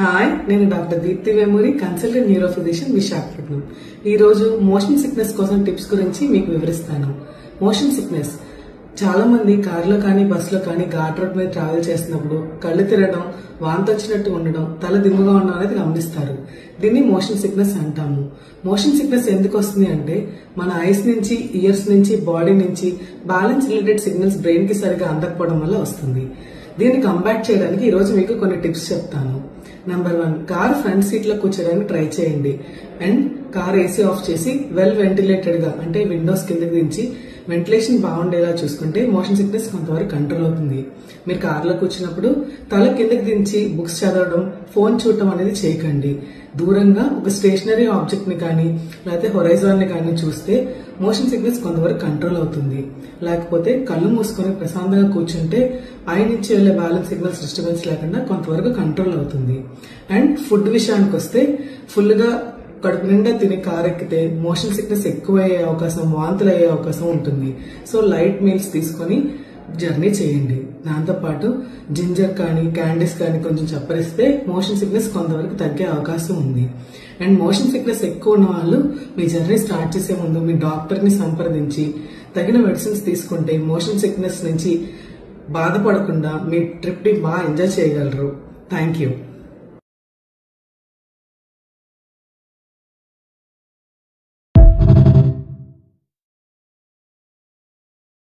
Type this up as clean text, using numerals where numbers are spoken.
Hi, నేను doctor Deepti Vemuri, consultant neuro physician, Visakhapatnam. ఈ రోజు మోషన్ సిక్నెస్ కోసం టిప్స్ గురించి మీకు వివరిస్తాను. మోషన్ సిక్నెస్ చాలా మంది కారులో కానీ బస్సులో కానీ ఘాట్ రోడ్ మీద ట్రావెల్ చేస్తున్నప్పుడు కళ్ళు తిరగడం, వాంతి వచ్చినట్టు ఉండడం, తల దిమ్ముగా ఉండడం అనేది గమనిస్తారు. దీన్ని మోషన్ సిక్నెస్ అంటాము. మోషన్ సిక్నెస్ ఎందుకు వస్తుంది అంటే మన ఐస్ నుంచి, ఇయర్స్ నుంచి, బాడీ నుంచి బ్యాలెన్స్ రిలేటెడ్ సిగ్నల్స్ బ్రెయిన్ కి సరిగా అందకపోవడం వల్ల వస్తుంది. దీన్ని కంబాట్ చేయడానికి ఈ రోజు మీకు కొన్ని టిప్స్ చెప్తాను. నెంబర్ 1, కార్ ఫ్రంట్ సీట్ లో కూర్చోడానికి ట్రై చేయండి. అండ్ కార్ ఏసీ ఆఫ్ చేసి వెల్ వెంటిలేటెడ్ గా అంటే విండోస్ కిందకి దించి వెంటిలేషన్ బాగుండేలా చూసుకుంటే మోషన్ సిక్నెస్ కొంతవరకు కంట్రోల్ అవుతుంది. మీరు కార్లో కూర్చున్నప్పుడు తల కిందకి దించి బుక్స్ చదవడం, ఫోన్ చూడటం అనేది చేయకండి. దూరంగా ఒక స్టేషనరీ ఆబ్జెక్ట్ ని కానీ లేకపోతే హొరైజాన్ ని కానీ చూస్తే మోషన్ సిక్నెస్ కొంతవరకు కంట్రోల్ అవుతుంది. లేకపోతే కళ్ళు మూసుకొని ప్రశాంతంగా కూర్చుంటే ఐ నుంచి వెళ్లే బ్యాలెన్స్ సిగ్నల్స్ డిస్టర్బెన్స్ లేకుండా కొంతవరకు కంట్రోల్ అవుతుంది. అండ్ ఫుడ్ విషయానికి వస్తే ఫుల్ గా కడుపు నిండా తిని కార్ ఎక్కితే మోషన్ సిక్నెస్ ఎక్కువ అయ్యే అవకాశం, వాంతులు అయ్యే అవకాశం ఉంటుంది. సో లైట్ మీల్స్ తీసుకొని జర్నీ చేయండి. దాంతోపాటు జింజర్ కానీ క్యాండీస్ కానీ కొంచెం చప్పరిస్తే మోషన్ సిక్నెస్ కొంతవరకు తగ్గే అవకాశం ఉంది. అండ్ మోషన్ సిక్నెస్ ఎక్కువ ఉన్న వాళ్ళు మీ జర్నీ స్టార్ట్ చేసే ముందు మీ డాక్టర్ ని సంప్రదించి తగిన మెడిసిన్స్ తీసుకుంటే మోషన్ సిక్నెస్ నుంచి బాధపడకుండా మీ ట్రిప్ ని బాగా ఎంజాయ్ చేయగలరు. Thank you.